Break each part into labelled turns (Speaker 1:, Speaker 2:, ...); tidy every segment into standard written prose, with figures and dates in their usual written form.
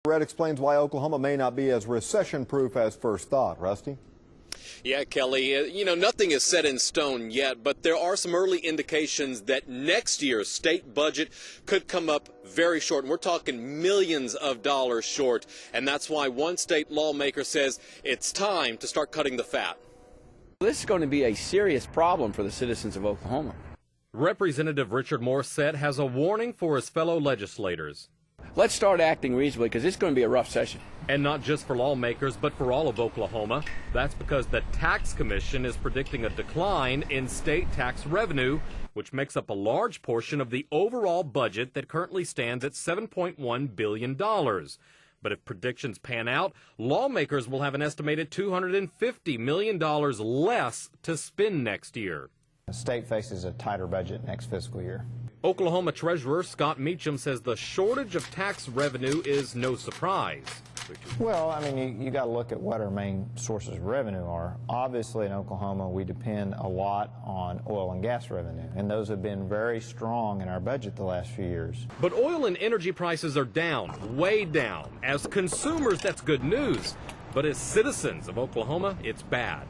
Speaker 1: Red explains why Oklahoma may not be as recession-proof as first thought. Rusty?
Speaker 2: Yeah, Kelly, nothing is set in stone yet, but there are some early indications that next year's state budget could come up very short. And we're talking millions of dollars short. And that's why one state lawmaker says it's time to start cutting the fat.
Speaker 3: This is going to be a serious problem for the citizens of Oklahoma.
Speaker 4: Representative Richard Morissette has a warning for his fellow legislators.
Speaker 3: Let's start acting reasonably, because it's going to be a rough session.
Speaker 4: And not just for lawmakers, but for all of Oklahoma. That's because the Tax Commission is predicting a decline in state tax revenue, which makes up a large portion of the overall budget that currently stands at $7.1 billion. But if predictions pan out, lawmakers will have an estimated $250 million less to spend next year.
Speaker 5: The state faces a tighter budget next fiscal year.
Speaker 4: Oklahoma Treasurer Scott Meacham says the shortage of tax revenue is no surprise.
Speaker 5: Well, I mean, you got to look at what our main sources of revenue are. Obviously, in Oklahoma, we depend a lot on oil and gas revenue, and those have been very strong in our budget the last few years.
Speaker 4: But oil and energy prices are down, way down. As consumers, that's good news. But as citizens of Oklahoma, it's bad.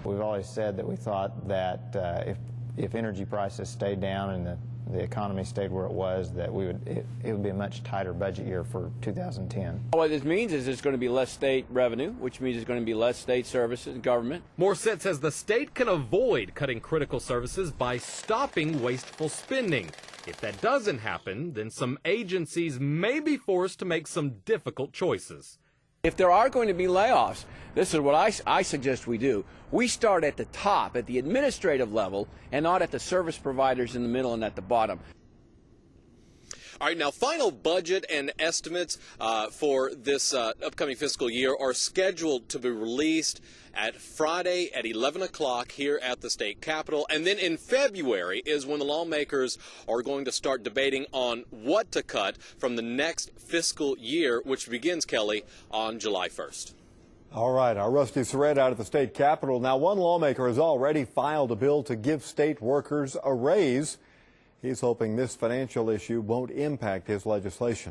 Speaker 5: We've always said that we thought that if energy prices stayed down and the economy stayed where it was, that it would be a much tighter budget year for 2010.
Speaker 3: What this means is there's going to be less state revenue, which means there's going to be less state services and government.
Speaker 4: Morissette says the state can avoid cutting critical services by stopping wasteful spending. If that doesn't happen, then some agencies may be forced to make some difficult choices.
Speaker 3: If there are going to be layoffs, this is what I suggest we do. We start at the top, at the administrative level, and not at the service providers in the middle and at the bottom.
Speaker 2: All right, now final budget and estimates for this upcoming fiscal year are scheduled to be released at Friday at 11 o'clock here at the state capitol. And then in February is when the lawmakers are going to start debating on what to cut from the next fiscal year, which begins, Kelly, on July 1st.
Speaker 1: All right, our Rusty Surratt out at the state capitol. Now, one lawmaker has already filed a bill to give state workers a raise. He's hoping this financial issue won't impact his legislation.